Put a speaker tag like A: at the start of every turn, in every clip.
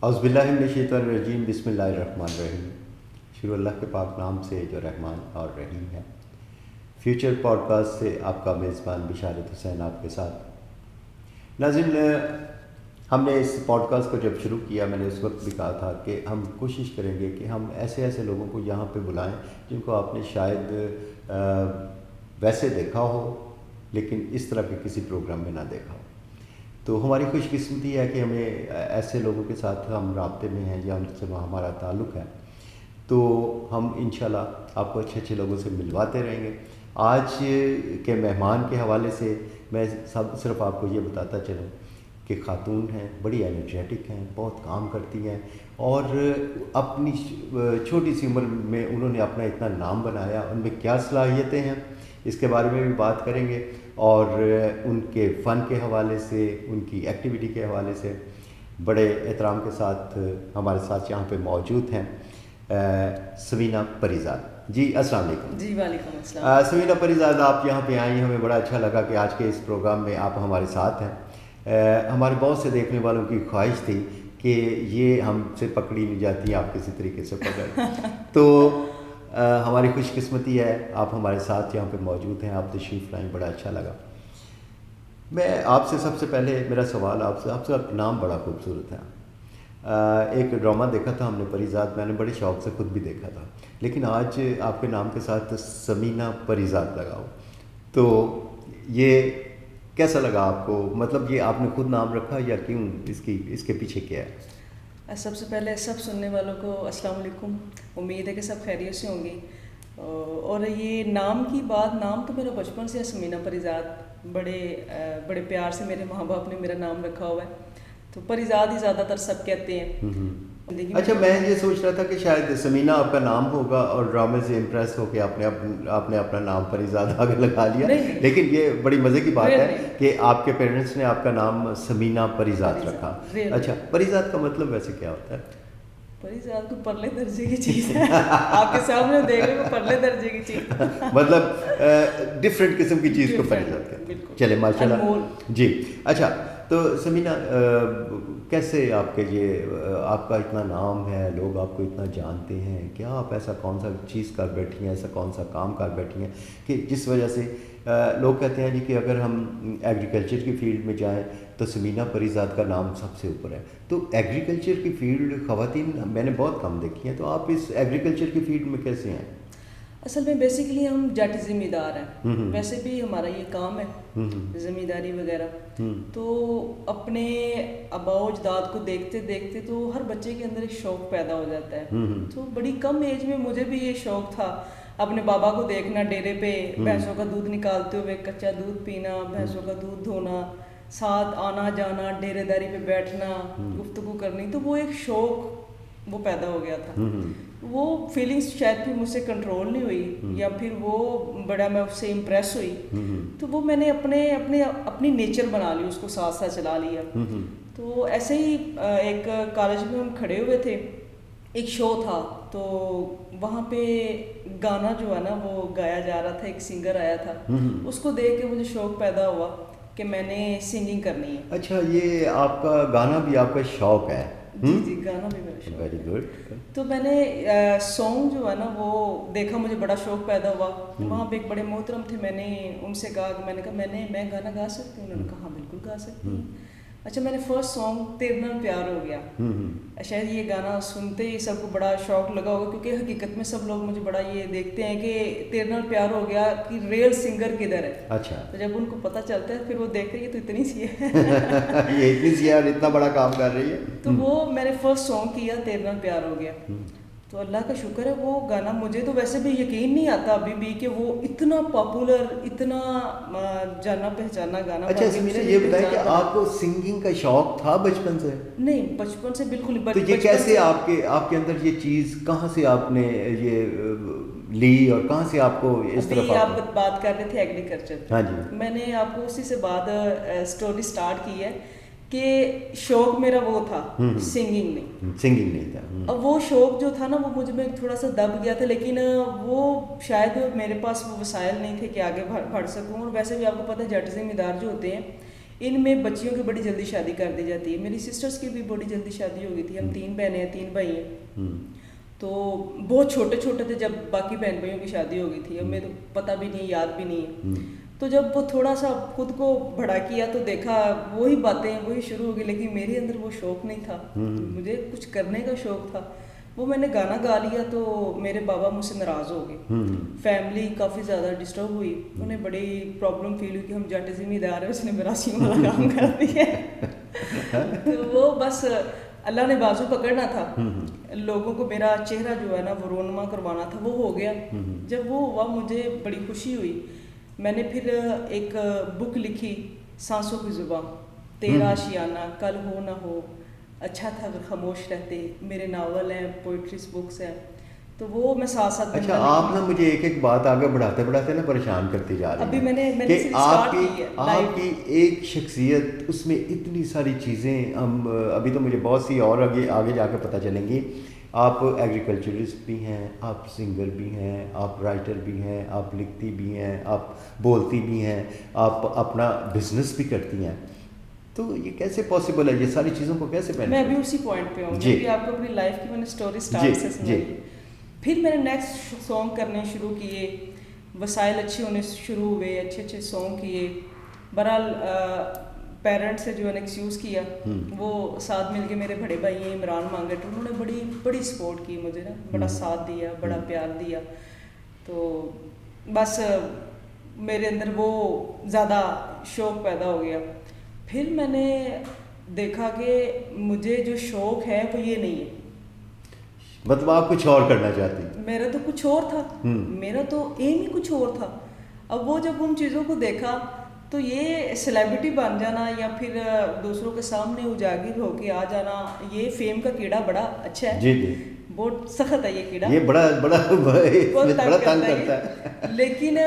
A: اعوذ باللہ من الشیطان الرجیم، بسم اللہ الرحمن الرحیم۔ شروع اللہ کے پاک نام سے جو رحمان اور رحیم ہے۔ فیوچر پوڈ کاسٹ سے آپ کا میزبان بشارت حسین آپ کے ساتھ۔ ناظرین، ہم نے اس پوڈ کاسٹ کو جب شروع کیا، میں نے اس وقت بھی کہا تھا کہ ہم کوشش کریں گے کہ ہم ایسے لوگوں کو یہاں پہ بلائیں جن کو آپ نے شاید ویسے دیکھا ہو لیکن اس طرح کے کسی پروگرام میں نہ دیکھا ہو۔ تو ہماری خوش قسمتی ہے کہ ہمیں ایسے لوگوں کے ساتھ ہم رابطے میں ہیں یا ان سے ہمارا تعلق ہے، تو ہم انشاءاللہ آپ کو اچھے لوگوں سے ملواتے رہیں گے۔ آج کے مہمان کے حوالے سے میں صرف آپ کو یہ بتاتا چلوں کہ خاتون ہیں، بڑی انرجیٹک ہیں، بہت کام کرتی ہیں، اور اپنی چھوٹی سی عمر میں انہوں نے اپنا اتنا نام بنایا۔ ان میں کیا صلاحیتیں ہیں اس کے بارے میں بھی بات کریں گے، اور ان کے فن کے حوالے سے، ان کی ایکٹیویٹی کے حوالے سے بڑے احترام کے ساتھ ہمارے ساتھ یہاں پہ موجود ہیں سمینہ پریزاد۔ جی السلام علیکم۔
B: جی وعلیکم السلام۔
A: سمینہ پریزاد، آپ یہاں پہ آئی، ہمیں بڑا اچھا لگا کہ آج کے اس پروگرام میں آپ ہمارے ساتھ ہیں۔ ہمارے بہت سے دیکھنے والوں کی خواہش تھی کہ یہ ہم سے پکڑی نہیں جاتی، آپ کسی طریقے سے پکڑ تو ہماری خوش قسمتی ہے آپ ہمارے ساتھ یہاں پہ موجود ہیں، آپ تشریف لائیں، بڑا اچھا لگا۔ میں آپ سے سب سے پہلے میرا سوال آپ کا نام بڑا خوبصورت ہے۔ ایک ڈرامہ دیکھا تھا ہم نے پریزاد، میں نے بڑے شوق سے خود بھی دیکھا تھا، لیکن آج آپ کے نام کے ساتھ سمینہ پریزاد لگا ہو، تو یہ کیسا لگا آپ کو؟ مطلب یہ آپ نے خود نام رکھا یا کیوں، اس کے پیچھے کیا ہے؟
B: سب سے پہلے سب سننے والوں کو السلام علیکم، امید ہے کہ سب خیریت سے ہوں گے۔ اور یہ نام کی بات، نام تو میرا بچپن سے ہے سمینہ پریزاد، بڑے پیار سے میرے ماں باپ نے میرا نام رکھا ہوا ہے، تو پریزاد ہی زیادہ تر سب کہتے ہیں۔
A: اچھا، میں یہ سوچ رہا تھا کہ شاید سمینہ آپ کا نام ہوگا اور ڈرامے سے امپریس ہو کے آپ نے اپنا نام پریزاد آگے لگا لیا، لیکن یہ بڑی مزے کی بات ہے کہ آپ کے پیرنٹس نے آپ کا نام سمینہ پریزاد رکھا۔ اچھا، پریزاد کا مطلب ویسے کیا ہوتا ہے؟
B: پریزاد کو پرلے درجے کی چیز ہے، آپ کے سامنے دیکھ رہے ہو، پرلے درجے کی چیز،
A: مطلب ڈفرینٹ قسم کی چیز کو پریزاد کہتے ہیں۔ چلے ماشاء اللہ۔ جی اچھا، تو سمینہ کیسے آپ کے آپ کا اتنا نام ہے، لوگ آپ کو اتنا جانتے ہیں، کیا آپ ایسا کون سا چیز کر بیٹھی ہیں، ایسا کون سا کام کر بیٹھی ہیں کہ جس وجہ سے لوگ کہتے ہیں جی کہ اگر ہم ایگریکلچر کی فیلڈ میں جائیں تو سمینہ پریزاد کا نام سب سے اوپر ہے۔ تو ایگریکلچر کی فیلڈ خواتین میں نے بہت کم دیکھی ہیں، تو آپ اس ایگریکلچر کی فیلڈ میں کیسے ہیں؟
B: اصل میں بیسیکلی ہم جٹ ذمہ دار ہیں، ویسے بھی ہمارا یہ کام ہے ذمہ داری وغیرہ، تو اپنے آباء و اجداد کو دیکھتے دیکھتے تو ہر بچے کے اندر ایک شوق پیدا ہو جاتا ہے۔ تو بڑی کم ایج میں مجھے بھی یہ شوق تھا، اپنے بابا کو دیکھنا ڈیرے پہ بھینسوں کا دودھ نکالتے ہوئے، کچا دودھ پینا، بھینسوں کا دودھ دھونا، ساتھ آنا جانا، ڈیرے داری پہ بیٹھنا، گفتگو کرنی، تو وہ ایک شوق وہ پیدا ہو گیا تھا۔ وہ فیلنگس شاید پھر مجھ سے کنٹرول نہیں ہوئی، یا پھر وہ بڑا میں اس سے امپریس ہوئی، تو وہ میں نے اپنی نیچر بنا لی، اس کو ساتھ ساتھ چلا لیا۔ تو ایسے ہی ایک کالج میں ہم کھڑے ہوئے تھے، ایک شو تھا، تو وہاں پہ گانا جو ہے نا وہ گایا جا رہا تھا، ایک سنگر آیا تھا، اس کو دیکھ کے مجھے شوق پیدا ہوا کہ میں نے سنگنگ کرنی ہے۔
A: اچھا، یہ آپ کا گانا بھی آپ کا شوق ہے؟
B: جی گانا بھی میرا شوق ہے۔
A: Very good.
B: تو میں نے سانگ جو ہے نا وہ دیکھا، مجھے بڑا شوق پیدا ہوا۔ وہاں پہ ایک بڑے محترم تھے، میں نے ان سے کہا کہ میں گانا گا سکتی ہوں؟ انہوں نے کہا ہاں بالکل گا سکتی ہوں۔ اچھا، میں نے فرسٹ سانگ تیرے نال پیار ہو گیا، شاید یہ گانا سنتے ہی سب کو بڑا شوق لگا ہوگا، کیونکہ حقیقت میں سب لوگ مجھے بڑا یہ دیکھتے ہیں کہ تیرے نال پیار ہو گیا کہ ریئل سنگر کدھر ہے۔
A: اچھا،
B: تو جب ان کو پتہ چلتا ہے پھر وہ دیکھتے ہیں کہ تو اتنی سی ہے،
A: یہ اتنی سی ہے اور اتنا بڑا کام کر رہی ہے۔
B: تو وہ میں نے فرسٹ سانگ کیا تیرے نال پیار ہو گیا، تو اللہ کا شکر ہے وہ گانا، مجھے تو ویسے بھی یقین نہیں آتا ابھی بھی کہ وہ اتنا پاپولر، اتنا جانا پہچانا گانا۔
A: اچھا سمینہ، یہ بتائیں کہ آپ کو سنگنگ کا شوق تھا بچپن سے؟
B: نہیں، بچپن سے بالکل۔
A: تو یہ کیسے آپ کے اندر یہ چیز کہاں سے آپ نے یہ لی اور کہاں سے آپ کو اس طرف؟
B: آپ بات کر رہے تھے ایگریکلچر،
A: ہاں جی،
B: میں نے آپ کو اسی سے بات اسٹوری سٹارٹ کی ہے کہ شوق میرا وہ تھا، سنگنگ نہیں
A: تھا۔
B: اب وہ شوق جو تھا نا وہ مجھ میں تھوڑا سا دب گیا تھا، لیکن وہ شاید میرے پاس وہ وسائل نہیں تھے کہ آگے بڑھ سکوں۔ اور ویسے بھی آپ کو پتہ ہے جٹ ذمہ دار جو ہوتے ہیں ان میں بچیوں کی بڑی جلدی شادی کر دی جاتی ہے. میری سسٹرس کی بھی بڑی جلدی شادی ہو گئی تھی. ہم 3 بہنیں ہیں 3 بھائی ہیں. تو بہت چھوٹے چھوٹے تھے جب باقی بہن بھائیوں کی شادی ہو گئی تھی. ہمیں تو پتہ بھی نہیں, یاد بھی نہیں ہے. تو جب وہ تھوڑا سا خود کو بڑا کیا تو دیکھا وہی باتیں وہی شروع ہو گئی, لیکن میرے اندر وہ شوق نہیں تھا. مجھے کچھ کرنے کا شوق تھا. وہ میں نے گانا گا لیا تو میرے بابا مجھ سے ناراض ہو گئے. فیملی کافی زیادہ ڈسٹرب ہوئی. انہیں بڑی پرابلم فیل ہوئی کہ ہم جٹ ذمہ دار ہیں, اس نے میراثی والا کام کر دیا. تو وہ بس اللہ نے بازو پکڑنا تھا. لوگوں کو میرا چہرہ جو ہے نا وہ رونما کروانا تھا, وہ ہو گیا. جب وہ ہوا مجھے بڑی خوشی ہوئی. میں نے پھر ایک بک لکھی, سانسوں کی زباں, تیرا آشیانہ, کل ہو نہ ہو, اچھا تھا اگر خاموش رہتے. میرے ناول ہیں, پوئٹریز بکس ہیں, تو وہ میں ساتھ ساتھ.
A: اچھا آپ نا مجھے ایک ایک بات آگے بڑھاتے بڑھاتے نا پریشان کرتی جا رہی ہیں.
B: ابھی میں نے
A: کہ آپ کی ایک شخصیت, اس میں اتنی ساری چیزیں, ہم ابھی تو مجھے بہت سی اور آگے جا کے پتہ چلیں گی. آپ ایگریکلچرسٹ بھی ہیں, آپ سنگر بھی ہیں, آپ رائٹر بھی ہیں, آپ لکھتی بھی ہیں, آپ بولتی بھی ہیں, آپ اپنا بزنس بھی کرتی ہیں. تو یہ کیسے پاسبل ہے, یہ ساری چیزوں کو کیسے پہلے؟
B: میں ابھی اسی پوائنٹ پہ ہوں. جی آپ کو اپنی لائف کی میں نے اسٹوری اسٹارٹ سے سنائی. پھر میں نے نیکسٹ سانگ کرنے شروع کیے, وسائل اچھے ہونے شروع ہوئے, اچھے اچھے سانگ کیے. بہرحال پیرنٹ سے جو ہے نا ایکسکیوز کیا. وہ ساتھ مل کے میرے بڑے بھائی ہیں عمران مانگٹ, انہوں نے بڑی سپورٹ کی مجھے نا, بڑا ساتھ دیا, بڑا پیار دیا. تو بس میرے اندر وہ زیادہ شوق پیدا ہو گیا. پھر میں نے دیکھا کہ مجھے جو شوق ہے وہ یہ نہیں ہے.
A: مطلب آپ کچھ اور کرنا چاہتی؟
B: میرا تو کچھ اور تھا, میرا تو ایم ہی کچھ اور تھا. اب وہ جب ان چیزوں کو دیکھا تو یہ سیلیبریٹی بن جانا یا پھر دوسروں کے سامنے اجاگر ہو کے آ جانا, یہ فیم کا کیڑا بڑا اچھا ہے.
A: جی جی,
B: بہت سخت ہے یہ کیڑا,
A: یہ بڑا تنگ کرتا ہے.
B: لیکن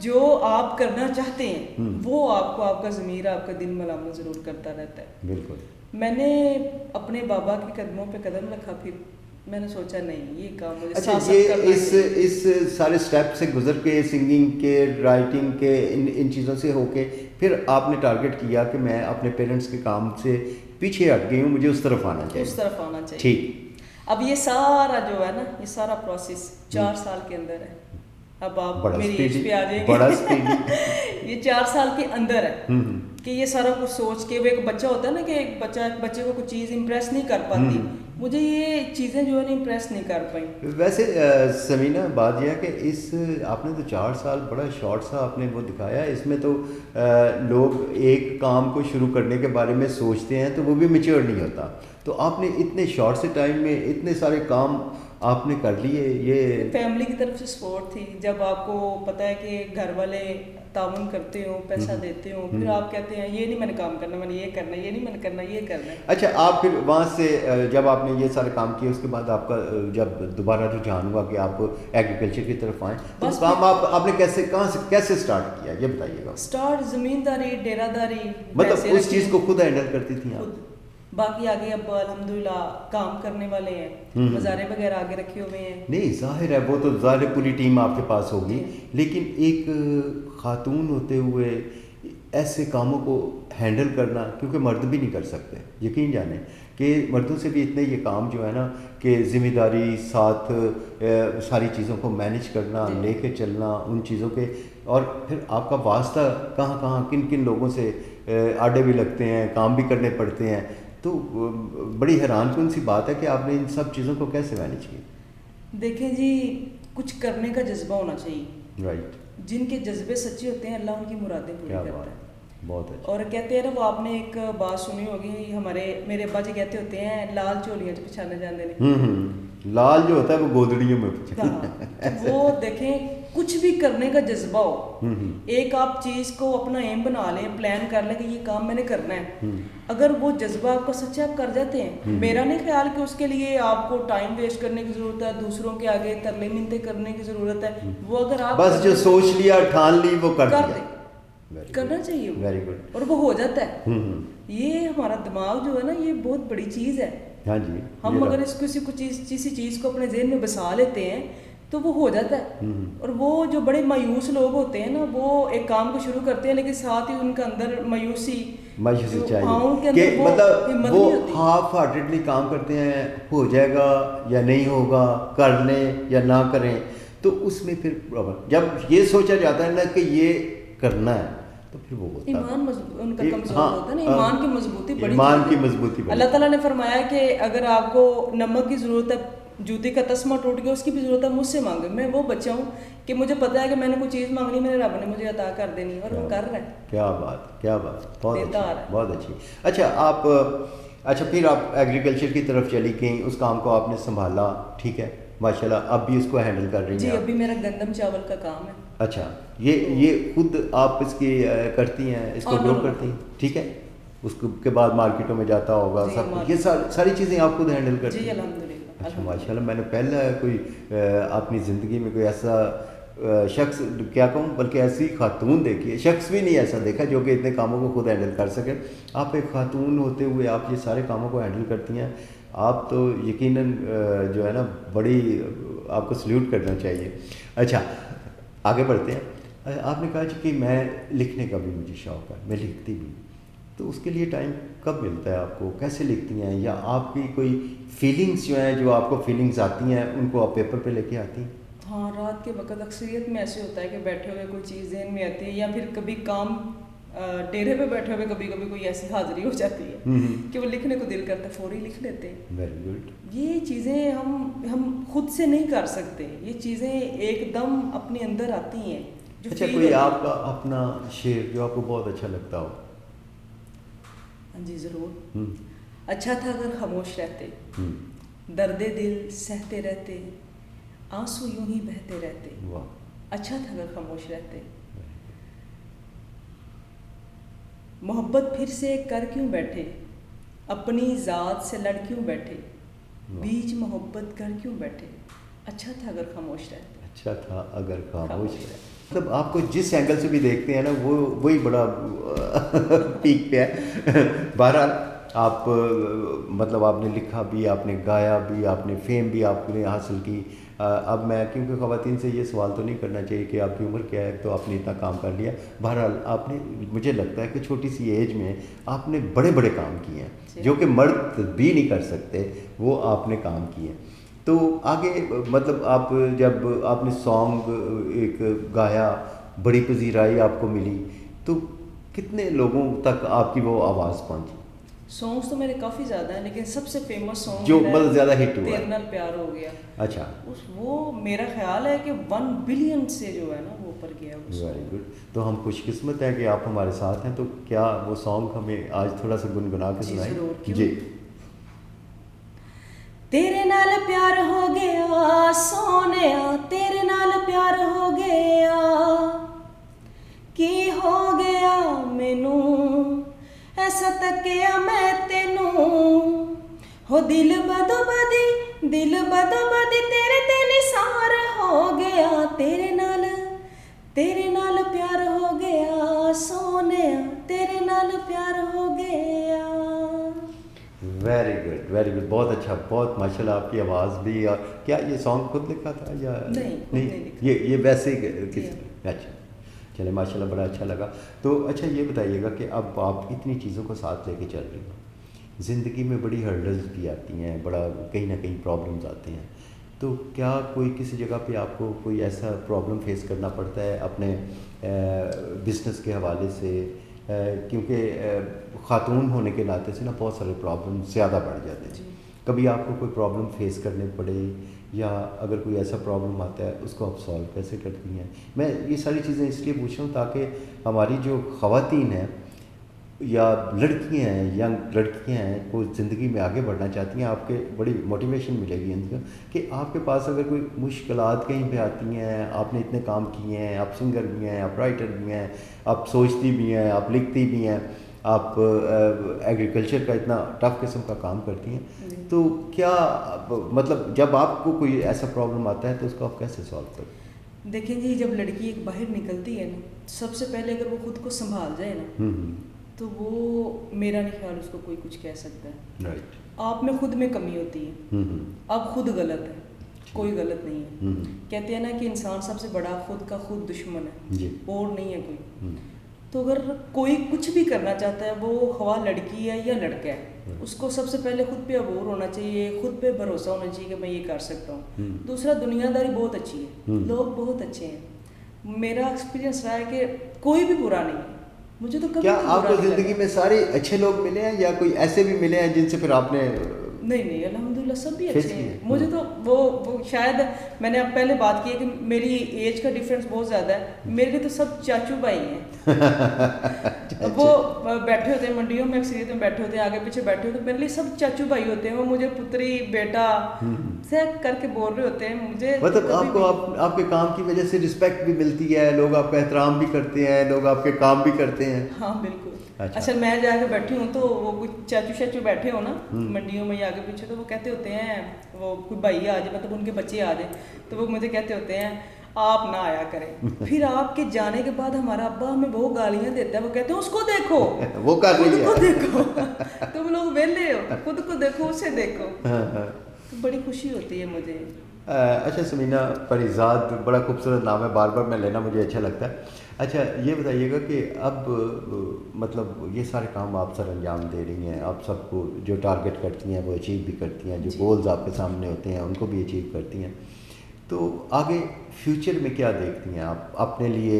B: جو آپ کرنا چاہتے ہیں وہ آپ کو آپ کا ضمیر, آپ کا دل ملامت ضرور کرتا رہتا ہے.
A: بالکل.
B: میں نے اپنے بابا کے قدموں پہ قدم رکھا. پھر میں نے سوچا نہیں یہ کام مجھے ساتھ ساتھ کرنا ہے.
A: اس سارے سٹیپ سے گزر کے, سنگنگ کے, رائٹنگ کے, ان چیزوں سے ہو کے پھر آپ نے ٹارگٹ کیا کہ میں اپنے پیرنٹس کے کام سے پیچھے ہٹ گئی ہوں, مجھے اس طرف آنا چاہیے.
B: اس طرف آنا چاہیے.
A: ٹھیک.
B: اب یہ سارا جو ہے نا, یہ سارا پروسیس 4 سال کے اندر ہے. اب آپ میری ایج پہ آ جائیں گے. یہ 4 سال کے اندر ہے کہ یہ سارا کچھ سوچ کے. وہ ایک بچہ ہوتا ہے نا کہ ایک بچے کو کوئی چیز امپریس نہیں کر پاتی. مجھے یہ چیزیں جو ہے نا امپریس نہیں کر پائیں.
A: ویسے سمینہ بات یہ ہے کہ آپ نے تو 4 سال بڑا شارٹ سا آپ نے وہ دکھایا. اس میں تو لوگ ایک کام کو شروع کرنے کے بارے میں سوچتے ہیں تو وہ بھی میچور نہیں ہوتا. تو آپ نے اتنے شارٹ سے ٹائم میں اتنے سارے کام آپ نے کر لیے. یہ
B: فیملی کی طرف سے سپورٹ تھی. جب آپ کو پتہ ہے کہ گھر والے تعاون کرتے ہوں, پیسہ دیتے ہوں, پھر آپ کہتے ہیں یہ نہیں میں نے کام کرنا, میں نے یہ کرنا, یہ نہیں میں نے کرنا, یہ کرنا ہے.
A: اچھا آپ پھر وہاں سے جب آپ نے یہ سارے کام کیے اس کے بعد آپ کا جب دوبارہ رجحان ہوا کہ آپ ایگریکلچر کی طرف آئیں تو کام آپ نے کیسے اسٹارٹ کیا یہ بتائیے گا.
B: اسٹارٹ زمینداری, ڈیرہ داری,
A: مطلب اس چیز کو خود ہینڈل کرتی تھیں آپ؟
B: باقی آگے اب الحمدللہ کام کرنے والے ہیں, مزارے وغیرہ آگے رکھے ہوئے ہیں.
A: نہیں ظاہر ہے وہ تو ظاہر پوری ٹیم آپ کے پاس ہوگی, لیکن ایک خاتون ہوتے ہوئے ایسے کاموں کو ہینڈل کرنا, کیونکہ مرد بھی نہیں کر سکتے, یقین جانیں کہ مردوں سے بھی اتنے یہ کام جو ہے نا کہ ذمہ داری ساتھ ساری چیزوں کو مینیج کرنا, لے کے چلنا ان چیزوں کے, اور پھر آپ کا واسطہ کہاں کہاں کن کن لوگوں سے آڈے بھی لگتے ہیں, کام بھی کرنے پڑتے ہیں. تو بڑی حیران کن سی بات ہے کہ آپ نے ان سب چیزوں کو کیسے مینیج کیا.
B: دیکھیں جی, کچھ کرنے کا جذبہ ہونا چاہیے.
A: رائٹ.
B: جن کے جذبے سچے ہوتے ہیں اللہ ان کی مرادیں پوری کرتا ہے.
A: بہت اچھا.
B: اور کہتے ہیں نا, وہ آپ نے ایک بات سنی ہوگی, میرے ابا جی کہتے ہوتے ہیں لال چولیاں پچھانے جاندے نے.
A: لال جو ہوتا ہے وہ گودڑیوں میں پچھانے.
B: وہ دیکھیں کچھ بھی کرنے کا جذبہ ہو, ایک آپ چیز کو اپنا ایم بنا لیں, پلان کر لیں کہ یہ کام میں نے کرنا ہے. اگر وہ جذبہ آپ کا سچا آپ کر جاتے ہیں, میرا نہیں خیال کہ اس کے لیے آپ کو ٹائم ویسٹ کرنے کی ضرورت ہے, دوسروں کے آگے ترلے منتیں کرنے کی ضرورت ہے. وہ اگر آپ
A: بس جو سوچ لیا, ٹھان لی, وہ کر دیں,
B: کرنا چاہیے.
A: Very good.
B: اور وہ ہو جاتا ہے. یہ ہمارا دماغ جو ہے نا یہ بہت بڑی چیز ہے.
A: ہاں جی.
B: ہم اگر کسی چیز کو اپنے ذہن میں بسا لیتے ہیں تو وہ ہو جاتا ہے. اور وہ جو بڑے مایوس لوگ ہوتے ہیں نا, وہ ایک کام کو شروع کرتے ہیں لیکن ساتھ ہی ان کے اندر مایوسی
A: مایوسی
B: جو
A: چاہیے
B: ان کے
A: کہ
B: اندر وہ
A: مطلب
B: ہمت
A: وہ
B: نہیں ہوتی.
A: ہاف ہارٹیڈلی کام کرتے ہیں، ہو جائے گا یا نہیں ہوگا، کر لیں یا نہ کریں، تو اس میں پھر پرابلم. جب یہ سوچا جاتا ہے نا کہ یہ کرنا ہے تو پھر وہ ہوتا ہے.
B: ایمان ان کا کمزور
A: ہاں،
B: ہوتا ہے نا. ایمان کی مضبوطی بڑی
A: ایمان
B: چیز
A: کی
B: ہے.
A: مضبوطی بڑی.
B: اللہ تعالیٰ نے فرمایا کہ اگر آپ کو نمک کی ضرورت ہے، جوتے کا تسمہ ٹوٹ گیا، اس کی بھی ضرورت ہے، مجھ سے مانگے. میں وہ بچہ ہوں کہ مجھے پتا ہے کہ میں نے کوئی چیز مانگنی، میرے رب نے مجھے عطا کر دینی، اور وہ کر رہا ہے.
A: کیا بات، کیا بات، بہت
B: دیتا
A: اچھی،
B: آ رہا ہے.
A: بہت اچھی. اچھا پھر آپ ایگریکلچر کی طرف چلی گئیں، اس کام کو آپ نے سنبھالا، ٹھیک ہے ماشاءاللہ، اب بھی اس کو ہینڈل کر رہی ہیں
B: جی
A: آپ.
B: ابھی میرا گندم چاول کا کام ہے.
A: اچھا، یہ خود آپ اس کی کرتی ہیں، اس کو گرو کرتی ہیں، ٹھیک ہے. اس کے بعد مارکیٹوں میں جاتا ہوگا سب کچھ، یہ ساری چیزیں آپ خود ہینڈل کرتی ہیں.
B: جی الحمدللہ.
A: اچھا ماشاء اللہ. میں نے پہلا کوئی اپنی زندگی میں کوئی ایسا شخص کیا کہوں، بلکہ ایسی خاتون دیکھی ہے، شخص بھی نہیں ایسا دیکھا جو کہ اتنے کاموں کو خود ہینڈل کر سکے. آپ ایک خاتون ہوتے ہوئے آپ یہ سارے کاموں کو ہینڈل کرتی ہیں، آپ تو یقیناً جو ہے نا بڑی، آپ کو سلیوٹ کرنا چاہیے. اچھا آگے بڑھتے ہیں. آپ نے کہا کہ میں لکھنے کا بھی مجھے شوق ہے، میں لکھتی بھی، تو اس کے لیے ٹائم کب ملتا ہے آپ کو؟ کیسے لکھتی ہیں؟ یا آپ کی کوئی فیلنگس جو ہیں، جو آپ کو فیلنگس آتی ہیں، ان کو آپ پیپر پہ لے کے آتی ہیں؟
B: ہاں رات کے وقت اکثریت میں ایسے ہوتا ہے کہ بیٹھے ہوئے کوئی چیز ذہن میں آتی ہے، یا پھر کبھی کام ڈیرے پہ بیٹھے ہوئے کبھی کبھی کوئی ایسی حاضری ہو جاتی ہے کہ وہ لکھنے کو دل کرتا ہے، فوری لکھ لیتے ہیں.
A: Very good.
B: یہ چیزیں ہم خود سے نہیں کر سکتے، یہ چیزیں ایک دم اپنے اندر آتی ہیں.
A: اچھا کوئی آپ کا اپنا شعر جو آپ کو بہت اچھا لگتا ہو؟
B: ہاں جی ضرور. اچھا تھا اگر خاموش رہتے، درد دل سہتے رہتے، آنسو یوں ہی بہتے رہتے. اچھا تھا اگر خاموش رہتے. محبت پھر سے کر کیوں بیٹھے، اپنی ذات سے لڑ کیوں بیٹھے، بیچ محبت کر کیوں بیٹھے. اچھا تھا اگر خاموش رہتے.
A: اچھا تھا اگر خاموش رہتے. مطلب آپ کو جس اینگل سے بھی دیکھتے ہیں نا، وہی بڑا پیک پہ ہے. بہرحال آپ مطلب آپ نے لکھا بھی، آپ نے گایا بھی، آپ نے فیم بھی آپ نے حاصل کی. اب میں کیونکہ خواتین سے یہ سوال تو نہیں کرنا چاہیے کہ آپ کی عمر کیا ہے، تو آپ نے اتنا کام کر لیا. بہرحال آپ نے، مجھے لگتا ہے کہ چھوٹی سی ایج میں آپ نے بڑے بڑے کام کیے ہیں جو کہ مرد بھی نہیں کر سکتے، وہ آپ نے کام کیے. تو آگے مطلب آپ جب آپ نے سانگ ایک گایا، بڑی پذیرائی آپ کو ملی، تو کتنے لوگوں تک آپ کی وہ آواز پہنچی؟
B: سانگس تو میرے کافی زیادہ ہیں، لیکن سب سے فیمس سانگ
A: جو مطلب زیادہ ہٹ ہوا،
B: تیرے نال پیار ہو گیا.
A: اچھا
B: وہ میرا خیال ہے کہ 1 بلین سے جو ہے نا وہ اوپر گیا.
A: Very good. تو ہم خوش قسمت ہیں کہ آپ ہمارے ساتھ ہیں. تو کیا وہ سانگ ہمیں آج تھوڑا سا گنگنا کے سنائیں؟ جی.
B: تیرے نال پیار ہو گیا سونیا، تیرے نال پیار ہو گیا، کی ہو گیا مینوں ایسا تکیا میں تینوں، ہو دل بدو بدی، دل بدو بدی تیرے تے نثار ہو گیا، تیرے نال پیار ہو گیا سونیا، تیرے نال پیار ہو گیا.
A: Very good, very good. بہت اچھا، بہت ماشاء اللہ آپ کی آواز بھی. اور کیا یہ سانگ خود لکھا تھا یا
B: نہیں؟
A: یہ ویسے ہی اچھا چلے ماشاء اللہ، بڑا اچھا لگا. تو اچھا یہ بتائیے گا کہ اب آپ اتنی چیزوں کو ساتھ لے کے چل رہی ہیں، زندگی میں بڑی ہرڈلز بھی آتی ہیں، بڑا کہیں نہ کہیں پرابلمز آتے ہیں، تو کیا کوئی کسی جگہ پہ آپ کو کوئی ایسا پرابلم فیس کرنا پڑتا ہے اپنے بزنس کے حوالے سے؟ کیونکہ خاتون ہونے کے ناطے سے نا بہت سارے پرابلم زیادہ بڑھ جاتے ہیں. کبھی آپ کو کوئی پرابلم فیس کرنے پڑے، یا اگر کوئی ایسا پرابلم آتا ہے اس کو آپ سالو کیسے کرتی ہیں؟ میں یہ ساری چیزیں اس لیے پوچھ رہا ہوں تاکہ ہماری جو خواتین ہیں یا لڑکیاں ہیں، ینگ لڑکیاں ہیں، کوئی زندگی میں آگے بڑھنا چاہتی ہیں، آپ کے بڑی موٹیویشن ملے گی ان کو کہ آپ کے پاس اگر کوئی مشکلات کہیں پہ آتی ہیں، آپ نے اتنے کام کیے ہیں، آپ سنگر بھی ہیں، آپ رائٹر بھی ہیں، آپ سوچتی بھی ہیں، آپ لکھتی بھی ہیں، آپ ایگریکلچر کا اتنا ٹف قسم کا کام کرتی ہیں، تو کیا مطلب جب آپ کو کوئی ایسا پرابلم آتا ہے تو اس کو آپ کیسے سالو کرتے ہیں؟
B: دیکھیں جی، جب لڑکی ایک باہر نکلتی ہے نا، سب سے پہلے اگر وہ خود کو سنبھال جائے نا، تو وہ میرا نہیں خیال اس کو کوئی کچھ کہہ سکتا ہے.
A: رائٹ.
B: آپ میں خود میں کمی ہوتی ہے، آپ خود غلط ہے، کوئی غلط نہیں ہے. کہتے ہیں نا کہ انسان سب سے بڑا خود کا خود دشمن ہے، اور نہیں ہے کوئی. تو اگر کوئی کچھ بھی کرنا چاہتا ہے وہ خواہ لڑکی ہے یا لڑکا ہے، اس کو سب سے پہلے خود پہ عبور ہونا چاہیے، خود پہ بھروسہ ہونا چاہیے کہ میں یہ کر سکتا ہوں. دوسرا دنیا داری بہت اچھی ہے، لوگ بہت اچھے ہیں. میرا ایکسپیرینس رہا ہے کہ کوئی بھی برا نہیں ہے. مجھے تو کبھی
A: کیا آپ کو زندگی میں سارے اچھے لوگ ملے ہیں یا کوئی ایسے بھی ملے ہیں جن سے پھر آپ نے؟
B: نہیں الحمدللہ سب بھی اچھے ہیں. مجھے تو وہ شاید میں نے اب پہلے بات کی ہے کہ میری ایج کا ڈفرینس بہت زیادہ ہے. میرے لیے تو سب چاچو بھائی ہیں. وہ بیٹھے ہوتے ہیں منڈیوں میں، اکثریت میں بیٹھے ہوتے ہیں، آگے پیچھے بیٹھے ہوتے ہیں، میرے لیے سب چاچو بھائی ہوتے ہیں. وہ مجھے پتری بیٹا سے کر کے بول رہے ہوتے ہیں. مجھے
A: مطلب آپ کو آپ کے کام کی وجہ سے رسپیکٹ بھی ملتی ہے، لوگ آپ کا احترام بھی کرتے ہیں، لوگ آپ کے کام بھی کرتے ہیں.
B: ہاں بالکل. اچھا میں جا کے بیٹھی ہوں تو وہ کچھ چاچو شاچو بیٹھے ہو نا منڈیوں میں یا آگے پیچھے، تو وہ کہتے ہوتے ہیں، وہ کوئی بھائی آ جائے، مطلب ان کے بچے آ جائیں تو وہ مجھے کہتے ہوتے ہیں آپ نہ آیا کریں. پھر آپ کے جانے کے بعد ہمارا ابا ہمیں وہ گالیاں دیتا ہے، وہ کہتے ہیں اس کو دیکھو،
A: وہ کر رہی ہے،
B: خود کو دیکھو، تم لوگ ویلے ہو، خود کو دیکھو، اسے دیکھو. تو بڑی خوشی ہوتی ہے مجھے.
A: اچھا سمینا پریزاد بڑا خوبصورت نام ہے، بار بار میں لینا مجھے اچھا لگتا ہے. اچھا یہ بتائیے گا کہ اب مطلب یہ سارے کام آپ سر انجام دے رہی ہیں، آپ سب کو جو ٹارگٹ کرتی ہیں وہ اچیو بھی کرتی ہیں، جو گولز آپ کے سامنے ہوتے ہیں ان کو بھی اچیو کرتی ہیں. تو آگے فیوچر میں کیا دیکھتی ہیں آپ اپنے لیے؟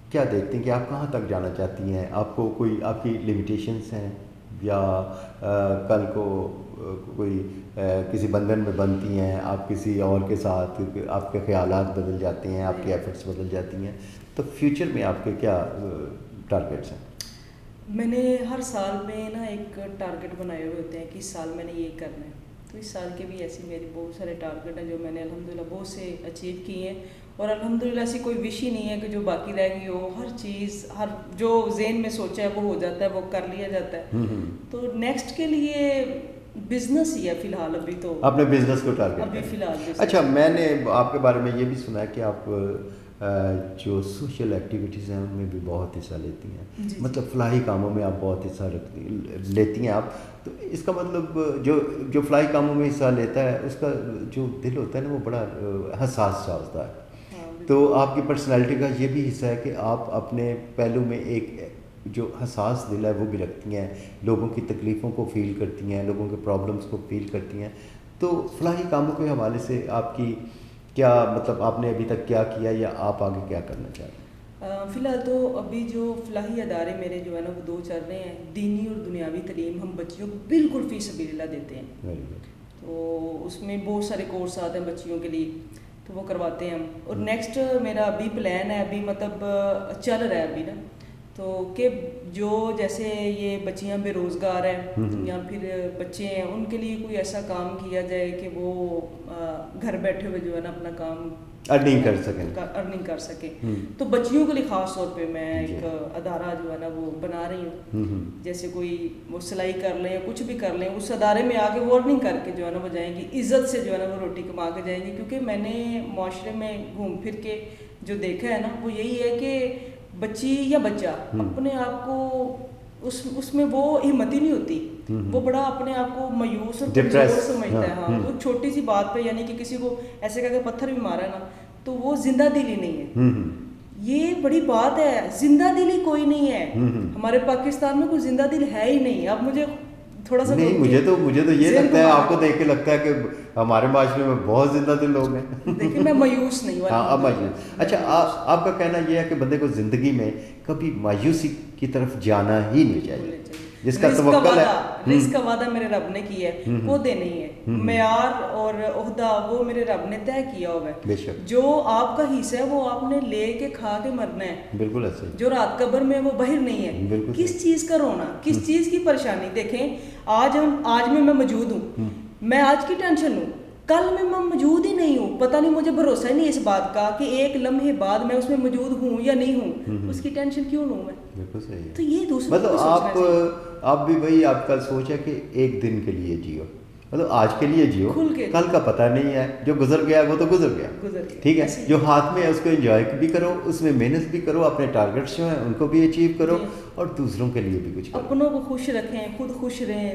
A: کیا دیکھتی ہیں کہ آپ کہاں تک جانا چاہتی ہیں؟ آپ کو کوئی آپ کی لمیٹیشنس ہیں یا کل کو کوئی کسی بندھن میں بنتی ہیں آپ کسی اور کے ساتھ، آپ کے خیالات بدل جاتے ہیں، آپ کے ایفرٹس بدل جاتی ہیں، تو فیوچر میں آپ کے کیا ٹارگیٹس ہیں؟
B: میں نے ہر سال میں نا ایک ٹارگیٹ بنائے ہوئے ہوتے ہیں کہ اس سال میں نے یہ کرنا ہے. تو اس سال کے بھی ایسی میری بہت سارے ٹارگیٹ ہیں جو میں نے الحمدللہ بہت سے اچیو کیے ہیں. اور الحمدللہ ایسی کوئی وش ہی نہیں ہے کہ جو باقی رہ گئی ہو. ہر چیز، ہر جو ذہن میں سوچا ہے وہ ہو جاتا ہے، وہ کر لیا جاتا ہے. تو نیکسٹ کے لیے بزنس ہی ہے فی الحال. ابھی تو
A: اپنے بزنس کو ٹارگیٹ
B: ابھی فی الحال.
A: اچھا میں نے آپ کے بارے میں یہ بھی سنا ہے کہ آپ جو سوشل ایکٹیویٹیز ہیں ان میں بھی بہت حصہ لیتی ہیں، مطلب فلاحی کاموں میں آپ بہت حصہ لیتی ہیں آپ. تو اس کا مطلب جو فلاحی کاموں میں حصہ لیتا ہے اس کا جو دل ہوتا ہے نا وہ بڑا حساس سا ہوتا ہے. تو آپ کی پرسنالٹی کا یہ بھی حصہ ہے کہ آپ اپنے پہلو میں ایک جو حساس دل ہے وہ بھی رکھتی ہیں، لوگوں کی تکلیفوں کو فیل کرتی ہیں، لوگوں کے پرابلمس کو فیل کرتی ہیں. تو فلاحی کاموں کے حوالے سے آپ کی کیا مطلب آپ نے ابھی تک کیا کیا یا آپ آگے کیا کرنا چاہتے ہیں؟
B: فی الحال تو ابھی جو فلاحی ادارے میرے جو ہے نا وہ 2 چل رہے ہیں. دینی اور دنیاوی تعلیم ہم بچیوں کو بالکل فی سبیل اللہ دیتے ہیں. تو اس میں بہت سارے کورس آتے ہیں بچیوں کے لیے، تو وہ کرواتے ہیں ہم. اور نیکسٹ میرا ابھی پلان ہے، ابھی مطلب چل رہا ہے ابھی نا، تو کہ جو جیسے یہ بچیاں بے روزگار ہیں یا پھر بچے ہیں، ان کے لیے کوئی ایسا کام کیا جائے کہ وہ گھر بیٹھے ہوئے جو ہے نا اپنا کام
A: ارننگ
B: کر سکیں. تو بچیوں کے لیے خاص طور پہ میں ایک ادارہ جو ہے نا وہ بنا رہی ہوں. جیسے کوئی وہ سلائی کر لیں یا کچھ بھی کر لیں، اس ادارے میں آ کے وہ ارننگ کر کے جو ہے نا وہ جائیں گی، عزت سے جو ہے نا وہ روٹی کما کے جائیں گی. کیونکہ میں نے معاشرے میں گھوم پھر کے جو دیکھا ہے نا وہ یہی ہے کہ بچی یا بچہ اپنے آپ کو اس میں وہ ہمت ہی نہیں ہوتی، وہ بڑا اپنے آپ کو مایوس اور کمزور سمجھتا ہے. ہاں وہ چھوٹی سی بات پہ یعنی کہ کسی کو ایسے کہہ کے پتھر بھی مارا ہے نا تو وہ زندہ دلی نہیں ہے. یہ بڑی بات ہے، زندہ دلی کوئی نہیں ہے. ہمارے پاکستان میں کوئی زندہ دل ہے ہی نہیں. اب مجھے تھوڑا سا
A: نہیں، مجھے تو یہ لگتا ہے، آپ کو دیکھ کے لگتا ہے کہ ہمارے معاشرے میں بہت زندہ دل لوگ ہیں.
B: دیکھیں میں مایوس نہیں ہوں.
A: ہاں اب مایوس. اچھا آپ کا کہنا یہ ہے کہ بندے کو زندگی میں کبھی مایوسی کی طرف جانا ہی نہیں چاہیے، جس کا توکل ہے.
B: رزق کا وعدہ میرے رب نے کیا ہے، وہ دینے ہی ہے. معیار اور عہدہ وہ میرے رب نے طے کیا ہوا ہے. جو آپ کا حصہ ہے وہ آپ نے لے کے کھا کے مرنا ہے.
A: بالکل ایسے.
B: جو رات قبر میں وہ باہر نہیں ہے. کس چیز کا رونا، کس چیز کی پریشانی؟ دیکھیں آج میں موجود ہوں، میں آج کی ٹینشن ہوں، کل میں موجود ہی نہیں ہوں. پتہ نہیں، مجھے بھروسہ ہی نہیں اس بات کا کہ ایک لمحے بعد میں اس میں موجود ہوں یا نہیں ہوں. اس کی ٹینشن کیوں لوں میں؟
A: بالکل صحیح.
B: تو یہ دوسرا
A: مطلب آپ بھی وہی آپ کا سوچ ہے کہ ایک دن کے لیے جیو، مطلب آج کے لیے جیو، کل کا پتہ نہیں ہے. جو گزر گیا وہ تو گزر گیا، ٹھیک ہے. جو ہاتھ میں ہے اس کو انجوائے بھی کرو، اس میں محنت بھی کرو، اپنے ٹارگیٹس جو ہیں ان کو بھی اچیو کرو اور دوسروں کے لیے بھی کچھ کرو.
B: اپنوں کو خوش رکھیں، خود خوش رہیں.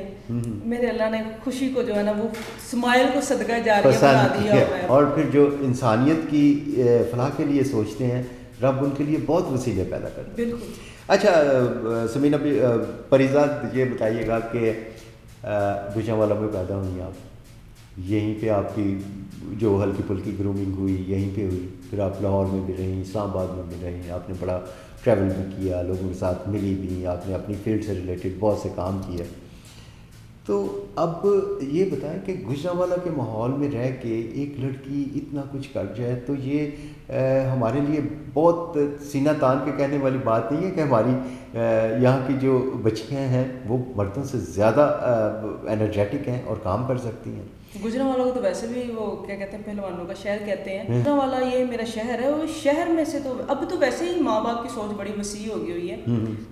B: میرے اللہ نے خوشی کو جو ہے نا وہ اسمائل کو صدقہ جاریہ بنا دیا.
A: اور پھر جو انسانیت کی فلاح کے لیے سوچتے ہیں رب ان کے لیے بہت وسیلے پیدا کرتا ہے.
B: بالکل.
A: اچھا سمینہ پریزاد یہ بتائیے گا کہ گوجرانوالہ میں پیدا ہوئی آپ, یہیں پہ آپ کی جو ہلکی پھلکی گرومنگ ہوئی یہیں پہ ہوئی, پھر آپ لاہور میں بھی رہیں, اسلام آباد میں بھی رہیں, آپ نے بڑا ٹریول بھی کیا, لوگوں کے ساتھ ملی بھی, آپ نے اپنی فیلڈ سے ریلیٹڈ بہت سے کام کیے. تو اب یہ بتائیں کہ گوجرانوالہ کے ماحول میں رہ کے ایک لڑکی اتنا کچھ کر جائے تو یہ ہمارے لیے بہت سینہ تان کے کہنے والی بات نہیں ہے کہ ہماری یہاں کی جو بچیاں ہیں وہ مردوں سے زیادہ انرجیٹک ہیں اور کام کر سکتی ہیں.
B: گوجرانوالہ کو تو ویسے بھی وہ کیا کہتے ہیں پہلوانوں کا شہر کہتے ہیں. گوجرانوالہ یہ میرا شہر ہے, وہ شہر میں سے تو اب تو ویسے ہی ماں باپ کی سوچ بڑی وسیع ہو گئی ہوئی ہے,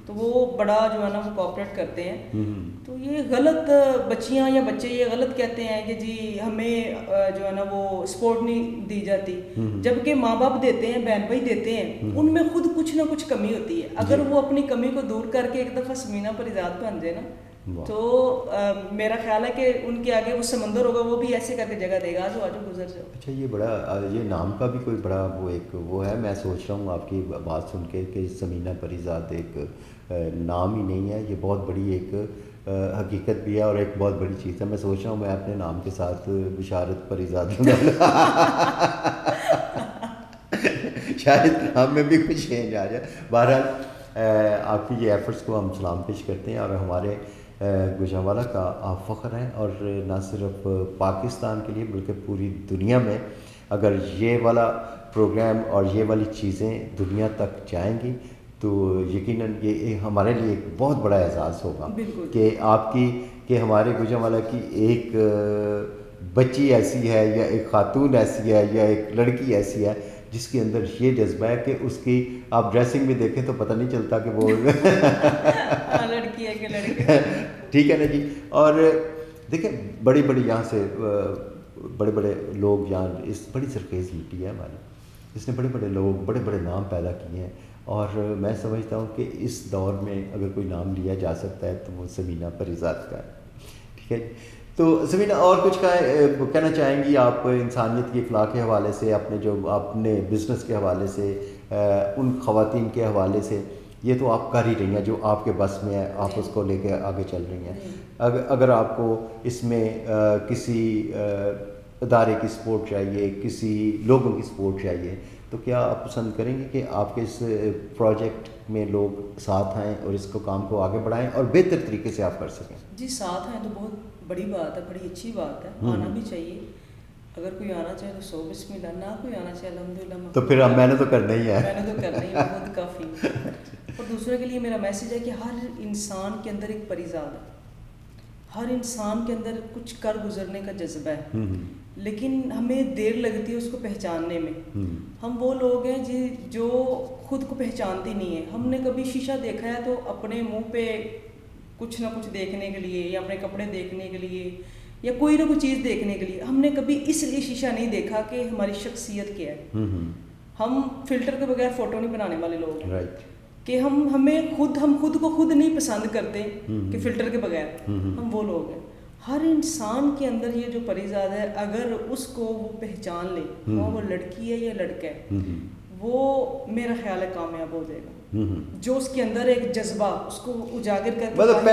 B: تو وہ بڑا جو ہے نا وہ کوآپریٹ کرتے ہیں. تو یہ غلط بچیاں یا بچے یہ غلط کہتے ہیں کہ جی ہمیں جو ہے نا وہ سپورٹ نہیں دی جاتی, جبکہ ماں باپ دیتے ہیں, بہن بھائی دیتے ہیں, ان میں خود کچھ نہ کچھ کمی ہوتی ہے. اگر وہ اپنی کمی کو دور کر کے ایک دفعہ سمینہ پریزاد بن جائے نا تو میرا خیال ہے کہ ان کے آگے وہ سمندر ہوگا, وہ بھی ایسے کر کے جگہ دے گا جو آج گزر جاؤ.
A: اچھا یہ بڑا یہ نام کا بھی کوئی بڑا وہ ایک وہ ہے, میں سوچ رہا ہوں آپ کی بات سن کے کہ سمینہ پریزاد ایک نام ہی نہیں ہے, یہ بہت بڑی ایک حقیقت بھی ہے اور ایک بہت بڑی چیز ہے. میں سوچ رہا ہوں میں اپنے نام کے ساتھ بشارت پریزاد شاید نام میں بھی کچھ چینج آ جائے. بہرحال آپ کی یہ ایفرٹس کو ہم سلام پیش کرتے ہیں اور ہمارے گوجرانوالہ کا آپ فخر ہیں, اور نہ صرف پاکستان کے لیے بلکہ پوری دنیا میں اگر یہ والا پروگرام اور یہ والی چیزیں دنیا تک جائیں گی تو یقیناً یہ ہمارے لیے ایک بہت بڑا اعزاز ہوگا کہ آپ کی کہ ہمارے گوجرانوالہ کی ایک بچی ایسی ہے یا ایک خاتون ایسی ہے یا ایک لڑکی ایسی ہے جس کے اندر یہ جذبہ ہے کہ اس کی آپ ڈریسنگ بھی دیکھیں تو پتہ نہیں چلتا کہ وہ
B: لڑکی ہے کہ لڑکا.
A: ٹھیک ہے نا جی. اور دیکھیں بڑی بڑی یہاں سے بڑے بڑے لوگ یہاں اس بڑی سرخیز مٹی ہے ہماری, اس نے بڑے بڑے لوگ بڑے بڑے نام پیدا کیے ہیں, اور میں سمجھتا ہوں کہ اس دور میں اگر کوئی نام لیا جا سکتا ہے تو وہ سمینہ پریزاد کا ہے. ٹھیک ہے. تو سمینہ اور کچھ کہنا چاہیں گی آپ انسانیت کی اخلاق کے حوالے سے, اپنے جو اپنے بزنس کے حوالے سے, ان خواتین کے حوالے سے؟ یہ تو آپ کر ہی رہی ہیں جو آپ کے بس میں ہے, آپ اس کو لے کے آگے چل رہی ہیں. اگر آپ کو اس میں کسی ادارے کی سپورٹ چاہیے, کسی لوگوں کی سپورٹ چاہیے, تو کیا آپ پسند کریں گے کہ آپ کے اس پروجیکٹ میں لوگ ساتھ آئیں اور اس کو کام کو آگے بڑھائیں اور بہتر طریقے سے آپ کر سکیں؟
B: جی ساتھ ہیں تو بہت بڑی بات ہے, بڑی اچھی بات ہے, آنا بھی چاہیے. اگر کوئی آنا چاہے تو 100 بسم اللہ, نہ کوئی آنا چاہے الحمدللہ.
A: تو پھر میں نے تو کرنا ہی ہے,
B: میں نے تو کرنا ہی ہے, بہت کافی. اور دوسرے کے لیے میرا میسیج ہے کہ ہر انسان کے اندر ایک پریزاد ہے, ہر انسان کے اندر کچھ کر گزرنے کا جذبہ ہے, لیکن ہمیں دیر لگتی ہے اس کو پہچاننے میں. ہم وہ لوگ ہیں جو خود کو پہچانتے نہیں ہیں. ہم نے کبھی شیشہ دیکھا ہے تو اپنے منہ پہ کچھ نہ کچھ دیکھنے کے لیے یا اپنے کپڑے دیکھنے کے لیے یا کوئی نہ کوئی چیز دیکھنے کے لیے, ہم نے کبھی اس لیے شیشہ نہیں دیکھا کہ ہماری شخصیت کیا ہے. ہم فلٹر کے بغیر فوٹو نہیں بنانے والے لوگ ہیں کہ ہم خود کو خود نہیں پسند کرتے کہ فلٹر کے بغیر. ہم وہ لوگ ہیں. ہر انسان کے اندر یہ جو پریزاد ہے, اگر اس کو وہ پہچان لے, وہ لڑکی ہے یا لڑکا ہے, وہ میرا خیال ہے کامیاب ہو جائے گا. جو اس کے اندر ایک جذبہ اس کو اجاگر کر کے,
A: مطلب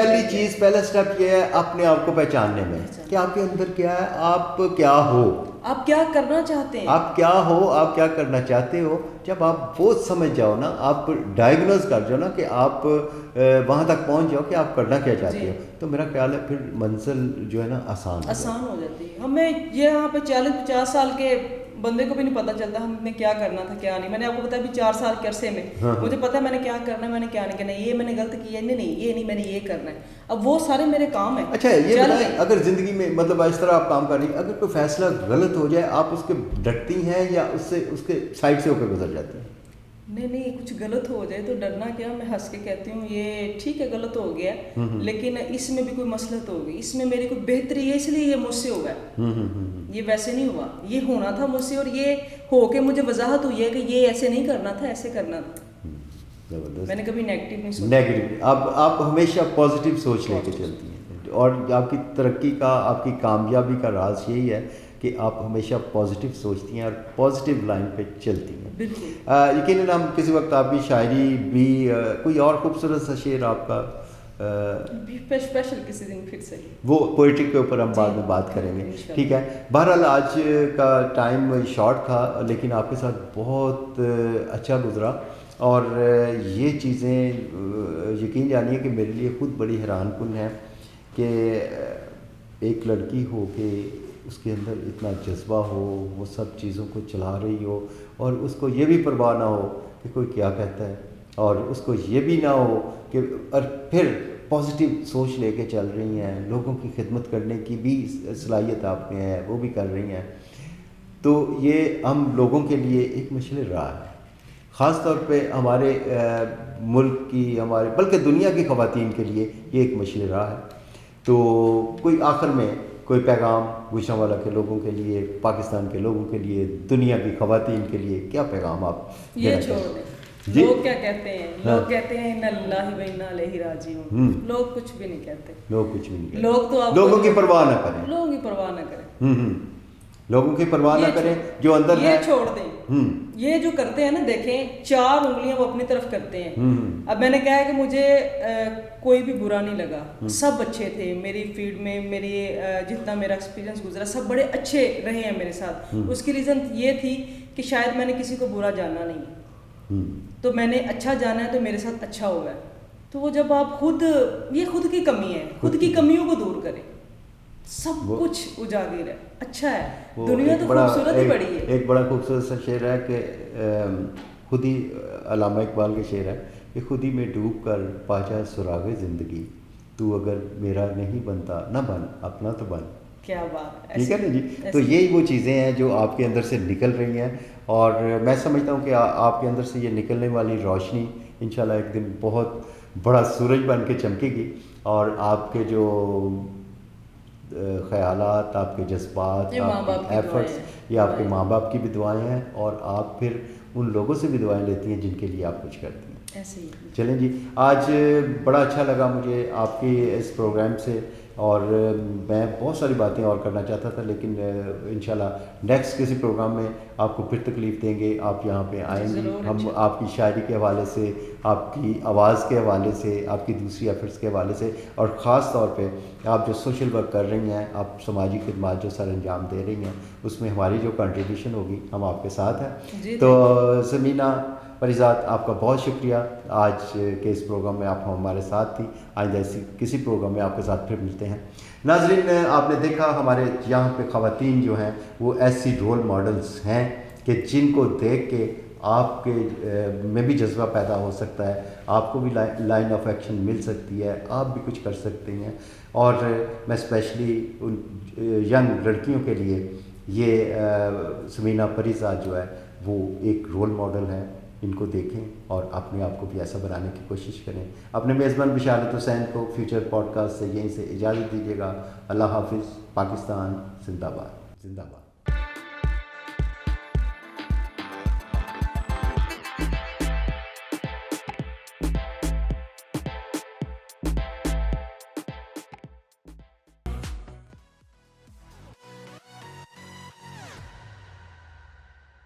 A: پہلا اسٹیپ یہ ہے اپنے آپ کو پہچاننے میں کہ آپ کے اندر کیا ہے, آپ کیا ہو,
B: آپ کیا کرنا چاہتے ہیں,
A: آپ کیا ہو, آپ کیا کرنا چاہتے ہو. جب آپ وہ سمجھ جاؤ نا, آپ ڈائگنوز کر جاؤ نا کہ آپ وہاں تک پہنچ جاؤ کہ آپ کرنا کیا چاہتے ہو, تو میرا خیال ہے پھر منزل جو ہے نا آسان
B: ہو جاتی ہے. ہمیں یہاں پہ 40-50 سال کے بندے کو بھی نہیں پتہ چلتا ہم نے کیا کرنا تھا کیا نہیں. میں نے آپ کو بتایا بھی 4 سال کے عرصے میں مجھے پتا ہے میں نے کیا کرنا ہے, میں نے کیا نہیں کرنا, یہ میں نے غلط کیا ہے, نہیں یہ نہیں, میں نے یہ کرنا ہے. اب وہ سارے میرے کام ہیں.
A: اچھا یہ بتائیں, اگر زندگی میں مطلب اس طرح آپ کام کر رہی ہیں, اگر کوئی فیصلہ غلط ہو جائے آپ اس کے ڈرتی ہیں یا اس کے سائڈ سے ہو کے گزر جاتی ہیں؟
B: نہیں, کچھ غلط ہو جائے تو ڈرنا کیا, میں ہنس کے کہتی ہوں یہ ٹھیک ہے غلط ہو گیا, لیکن اس میں بھی کوئی مصلحت ہو گئی, اس میں میری کوئی بہتری ہے, اس لیے یہ مجھ سے ہوا ہے. یہ ویسے نہیں ہوا, یہ ہونا تھا مجھ سے, اور یہ ہو کے مجھے وضاحت ہوئی ہے کہ یہ ایسے نہیں کرنا تھا, ایسے کرنا تھا. میں نے کبھی نیگیٹو نہیں سوچا.
A: نیگیٹو آپ ہمیشہ پازیٹیو سوچ لے کے چلتی ہیں, اور آپ کی ترقی کا، آپ کی کامیابی کا راز یہی ہے کہ آپ ہمیشہ پازیٹیو سوچتی ہیں اور پازیٹیو لائن پہ چلتی ہیں.
B: بالکل.
A: یقیناً ہم کسی وقت آپ کی شاعری بھی کوئی اور خوبصورت سا شعر آپ کا
B: اسپیشل کسی دن پھر سے
A: وہ پوئٹری کے اوپر ہم بعد میں بات کریں گے. ٹھیک ہے. بہرحال آج کا ٹائم شارٹ تھا لیکن آپ کے ساتھ بہت اچھا گزرا، اور یہ چیزیں یقین جانیے کہ میرے لیے خود بڑی حیران کن ہے کہ ایک لڑکی ہو کے اس کے اندر اتنا جذبہ ہو، وہ سب چیزوں کو چلا رہی ہو، اور اس کو یہ بھی پرواہ نہ ہو کہ کوئی کیا کہتا ہے، اور اس کو یہ بھی نہ ہو کہ، اور پھر پازیٹیو سوچ لے کے چل رہی ہیں، لوگوں کی خدمت کرنے کی بھی صلاحیت آپ میں ہے، وہ بھی کر رہی ہیں. تو یہ ہم لوگوں کے لیے ایک مشعل راہ ہے، خاص طور پہ ہمارے ملک کی، ہمارے بلکہ دنیا کی خواتین کے لیے یہ ایک مشعل راہ ہے. تو کوئی آخر میں کوئی پیغام گوجرانوالہ کے لوگوں کے لیے، پاکستان کے لوگوں کے لیے، دنیا کی خواتین کے لیے کیا پیغام آپ
B: یہ چھوڑ دیں؟ لوگ کیا کہتے ہیں؟ لوگ کہتے ہیں اِنَّا لِلَّهِ وَإِنَّا إِلَيْهِ راجعون. لوگ کچھ بھی نہیں کہتے.
A: لوگ کچھ بھی نہیں کہتے.
B: لوگ تو
A: لوگوں کی پرواہ نہ کریں.
B: لوگوں کی پرواہ نہ کریں.
A: لوگوں کی پرواہ نہ کریں جو اندر ہے.
B: یہ چھوڑ دیں. یہ جو کرتے ہیں نا، دیکھیں 4 انگلیاں وہ اپنی طرف کرتے ہیں. اب میں نے کہا ہے کہ مجھے کوئی بھی برا نہیں لگا، سب اچھے تھے میری فیلڈ میں، میری جتنا میرا ایکسپیرینس گزرا سب بڑے اچھے رہے ہیں میرے ساتھ. اس کی ریزن یہ تھی کہ شاید میں نے کسی کو برا جانا نہیں ہے، تو میں نے اچھا جانا ہے تو میرے ساتھ اچھا ہوا ہے. تو وہ جب آپ خود، یہ خود کی کمی ہے، خود کی کمیوں کو دور کریں، سب کچھ اجاگر ہے، اچھا ہے. دنیا تو خوبصورت ہی بڑی ہے.
A: ایک بڑا خوبصورت سا شعر ہے کہ خود ہی علامہ اقبال کا شعر ہے کہ خود ہی میں ڈوب کر پا جا سراغ زندگی، تو اگر میرا نہیں بنتا نہ بن، اپنا تو بن.
B: کیا بات ہے.
A: ٹھیک ہے نا جی. تو یہی وہ چیزیں ہیں جو آپ کے اندر سے نکل رہی ہیں، اور میں سمجھتا ہوں کہ آپ کے اندر سے یہ نکلنے والی روشنی انشاءاللہ ایک دن بہت بڑا سورج بن کے چمکے گی، اور آپ کے جو خیالات، آپ کے جذبات، آپ کے ایفرٹس، یہ آپ کے ماں باپ کی بھی دعائیں ہیں، اور آپ پھر ان لوگوں سے بھی دعائیں لیتی ہیں جن کے لیے آپ کچھ کرتی ہیں.
B: ایسے ہی.
A: چلیں جی، آج بڑا اچھا لگا مجھے آپ کی اس پروگرام سے، اور میں بہت ساری باتیں اور کرنا چاہتا تھا لیکن انشاءاللہ نیکسٹ کسی پروگرام میں آپ کو پھر تکلیف دیں گے. آپ یہاں پہ آئیں گے، ہم آپ کی شاعری کے حوالے سے، آپ کی آواز کے حوالے سے، آپ کی دوسری ایفرٹس کے حوالے سے، اور خاص طور پہ آپ جو سوشل ورک کر رہی ہیں، آپ سماجی خدمات جو سر انجام دے رہی ہیں، اس میں ہماری جو کنٹریبیوشن ہوگی ہم آپ کے ساتھ ہیں. تو زمینہ پریزاد، آپ کا بہت شکریہ آج کے اس پروگرام میں، آپ ہمارے ساتھ تھی. آئندہ ایسی کسی پروگرام میں آپ کے ساتھ پھر ملتے ہیں. ناظرین، آپ نے دیکھا ہمارے یہاں پہ خواتین جو ہیں وہ ایسی رول ماڈلز ہیں کہ جن کو دیکھ کے آپ کے میں بھی جذبہ پیدا ہو سکتا ہے، آپ کو بھی لائن آف ایکشن مل سکتی ہے، آپ بھی کچھ کر سکتے ہیں. اور میں اسپیشلی ان ینگ لڑکیوں کے لیے یہ زمینہ پریزاد جو ہے وہ ایک رول ماڈل ہے. ان کو دیکھیں اور اپنے آپ کو بھی ایسا بنانے کی کوشش کریں. اپنے میزبان بشارت حسین کو فیوچر پوڈ کاسٹ سے یہیں سے اجازت دیجیے گا. اللہ حافظ. پاکستان زندہ باد. زندہ باد.